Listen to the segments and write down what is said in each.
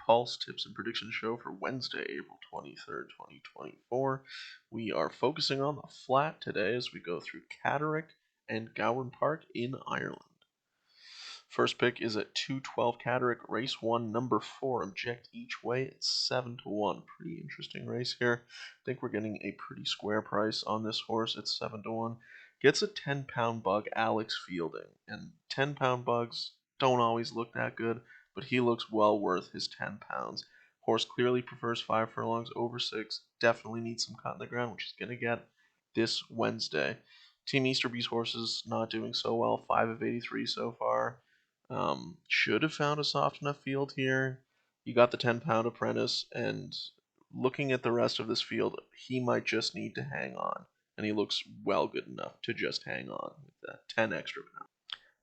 Pulse Tips and Prediction Show for Wednesday, April 23rd, 2024. We are focusing on the flat today as we go through Catterick and Gowran Park in Ireland. First pick is at 212 Catterick, race 1, number 4, object each way at 7-1. Pretty interesting race here. I think we're getting a pretty square price on this horse at 7-1. Gets a 10-pound bug, Alex Fielding, and 10-pound bugs don't always look that good, but he looks well worth his 10 pounds. Horse clearly prefers 5 furlongs over 6. Definitely needs some cut in the ground, which he's going to get this Wednesday. Team Easterby's horses not doing so well. 5 of 83 so far. Should have found a soft enough field here. You got the 10-pound apprentice, and looking at the rest of this field, he might just need to hang on. And he looks well good enough to just hang on with that 10 extra pounds.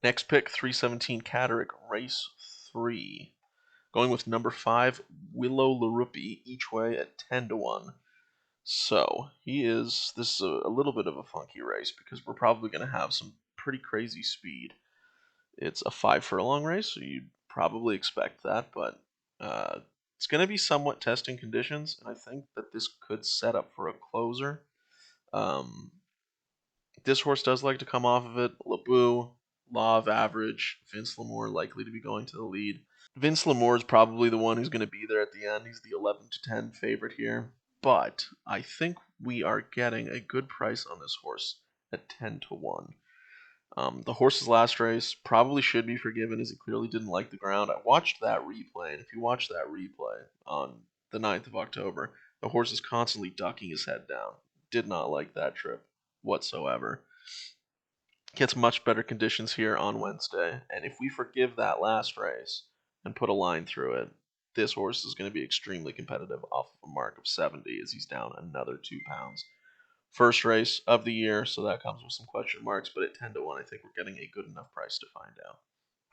Next pick, 317 Catterick, race 3. Going with number 5, Willow LaRuppie, each way at 10-1. So, this is a little bit of a funky race because we're probably going to have some pretty crazy speed. It's a 5 furlong race, so you'd probably expect that, but it's going to be somewhat testing conditions, and I think that this could set up for a closer. This horse does like to come off of it. LeBou, Law of Average, Vince Lamour likely to be going to the lead. Vince Lamour is probably the one who's going to be there at the end. He's the 11-10 favorite here, but I think we are getting a good price on this horse at 10-1. The horse's last race probably should be forgiven as he clearly didn't like the ground. I watched that replay, and if you watch that replay on the 9th of October, the horse is constantly ducking his head down. Did not like that trip whatsoever. Gets much better conditions here on Wednesday, and if we forgive that last race and put a line through it, this horse is going to be extremely competitive off of a mark of 70 as he's down another 2 pounds. First race of the year, so that comes with some question marks, but at 10-1, I think we're getting a good enough price to find out.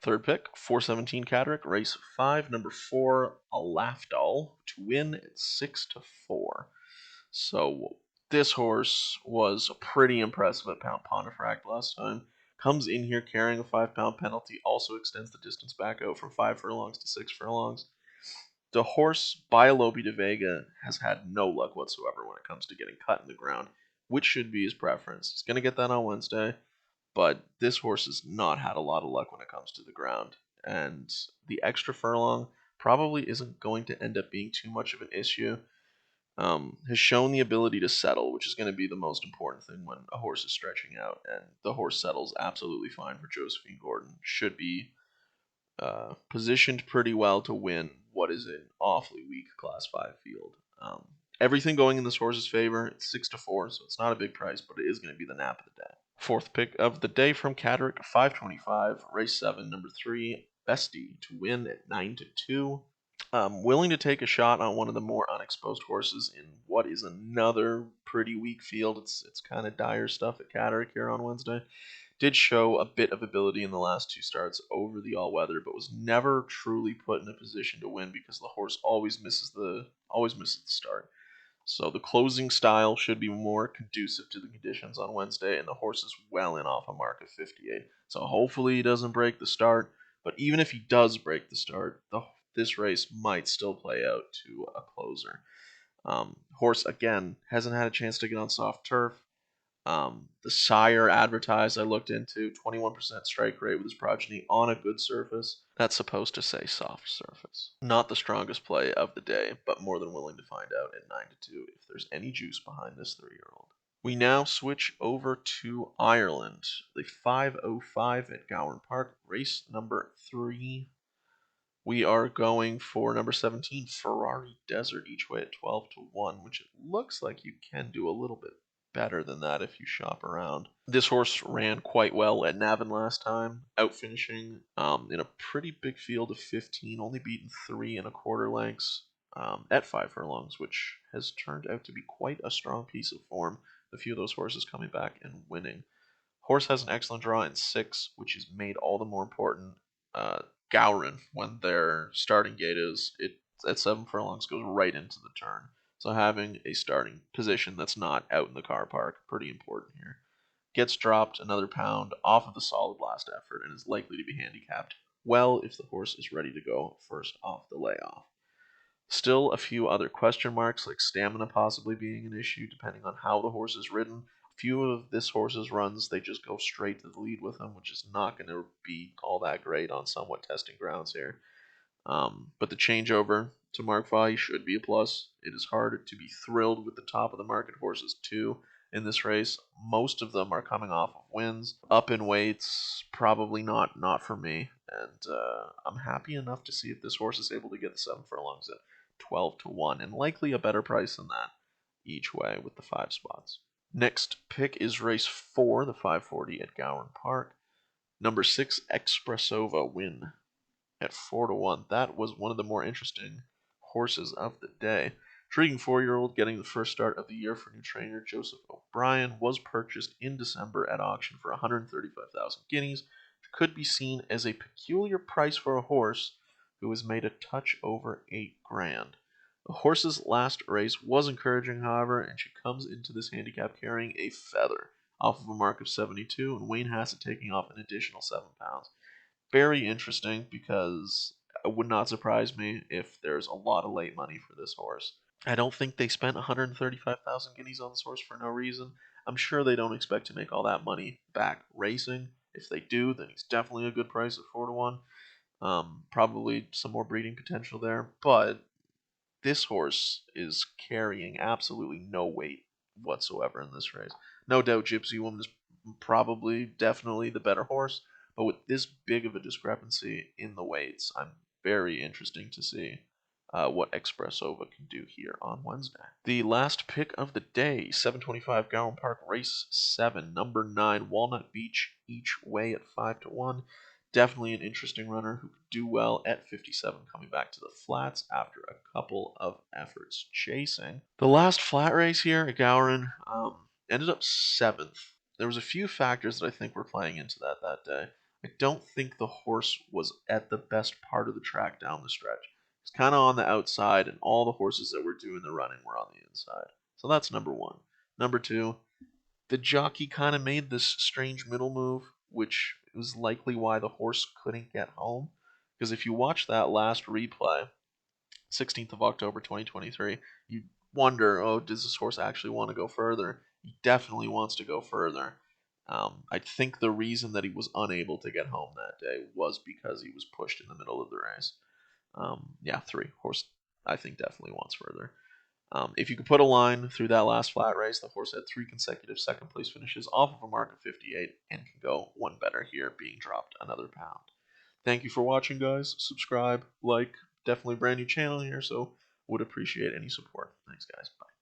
Third pick, 417 Catterick, race 5, number 4, Alafdal, to win at 6-4. So this horse was pretty impressive at Pontefract last time. Comes in here carrying a 5-pound penalty, also extends the distance back out from 5 furlongs to 6 furlongs. The horse, Biolobi de Vega, has had no luck whatsoever when it comes to getting cut in the ground, which should be his preference. He's going to get that on Wednesday, but this horse has not had a lot of luck when it comes to the ground, and the extra furlong probably isn't going to end up being too much of an issue. Has shown the ability to settle, which is going to be the most important thing when a horse is stretching out, and the horse settles absolutely fine for Josephine Gordon. Should be positioned pretty well to win what is an awfully weak Class 5 field. Everything going in this horse's favor. It's 6-4, so it's not a big price, but it is going to be the nap of the day. Fourth pick of the day from Catterick, 525, race 7, number 3, Bestie, to win at 9-2. Willing to take a shot on one of the more unexposed horses in what is another pretty weak field. It's kind of dire stuff at Catterick here on Wednesday. Did show a bit of ability in the last 2 starts over the all-weather, but was never truly put in a position to win because the horse always misses the start. So the closing style should be more conducive to the conditions on Wednesday, and the horse is well in off a mark of 58. So hopefully he doesn't break the start, but even if he does break the start, this race might still play out to a closer. Horse, again, hasn't had a chance to get on soft turf. The sire advertised I looked into 21% strike rate with his progeny on a good surface. That's supposed to say soft surface. Not the strongest play of the day, but more than willing to find out at 9-2 if there's any juice behind this 3-year-old. We now switch over to Ireland. The 5:05 at Gowran Park, race number 3. We are going for number 17, Ferrari Desert, each way at 12-1, which it looks like you can do a little bit better than that if you shop around. This horse ran quite well at Navan last time, out finishing in a pretty big field of 15, only beaten 3 1/4 lengths at 5 furlongs, which has turned out to be quite a strong piece of form. A few of those horses coming back and winning. Horse has an excellent draw in 6, which is made all the more important. Gowran, when their starting gate is at 7 furlongs, goes right into the turn. So having a starting position that's not out in the car park, pretty important here. Gets dropped another pound off of the solid last effort and is likely to be handicapped well if the horse is ready to go first off the layoff. Still a few other question marks, like stamina possibly being an issue depending on how the horse is ridden. A few of this horse's runs, they just go straight to the lead with him, which is not going to be all that great on somewhat testing grounds here. But the changeover to Mark V should be a plus. It is hard to be thrilled with the top of the market horses too in this race. Most of them are coming off of wins. Up in weights, probably not for me. And I'm happy enough to see if this horse is able to get the 7 furlongs at 12 to 1, and likely a better price than that each way with the 5 spots. Next pick is race 4, the 540 at Gowran Park. Number 6, Expressova Win at 4 to 1. That was one of the more interesting horses of the day. Intriguing 4-year-old getting the first start of the year for new trainer Joseph O'Brien was purchased in December at auction for 135,000 guineas, which could be seen as a peculiar price for a horse who was made a touch over 8 grand. The horse's last race was encouraging, however, and she comes into this handicap carrying a feather off of a mark of 72, and Wayne Hassett taking off an additional 7 pounds. Very interesting, because it would not surprise me if there's a lot of late money for this horse. I don't think they spent 135,000 guineas on this horse for no reason. I'm sure they don't expect to make all that money back racing. If they do, then he's definitely a good price at 4 to 1. Probably some more breeding potential there, but this horse is carrying absolutely no weight whatsoever in this race. No doubt Gypsy Woman is probably definitely the better horse, but with this big of a discrepancy in the weights, I'm very interesting to see what Expressova can do here on Wednesday. The last pick of the day, 725 Gowran Park Race 7, number 9, Walnut Beach, each way at 5 to 1. Definitely an interesting runner who could do well at 57, coming back to the flats after a couple of efforts chasing. The last flat race here at Gowran ended up 7th. There was a few factors that I think were playing into that day. I don't think the horse was at the best part of the track down the stretch. It's kind of on the outside, and all the horses that were doing the running were on the inside. So that's number 1. Number 2, the jockey kind of made this strange middle move, which was likely why the horse couldn't get home. Because if you watch that last replay, 16th of October 2023, you wonder, oh, does this horse actually want to go further? He definitely wants to go further. I think the reason that he was unable to get home that day was because he was pushed in the middle of the race. Yeah, 3. Horse, I think, definitely wants further. If you could put a line through that last flat race, the horse had 3 consecutive second place finishes off of a mark of 58 and can go one better here, being dropped another pound. Thank you for watching, guys. Subscribe, like, definitely brand new channel here, so would appreciate any support. Thanks, guys. Bye.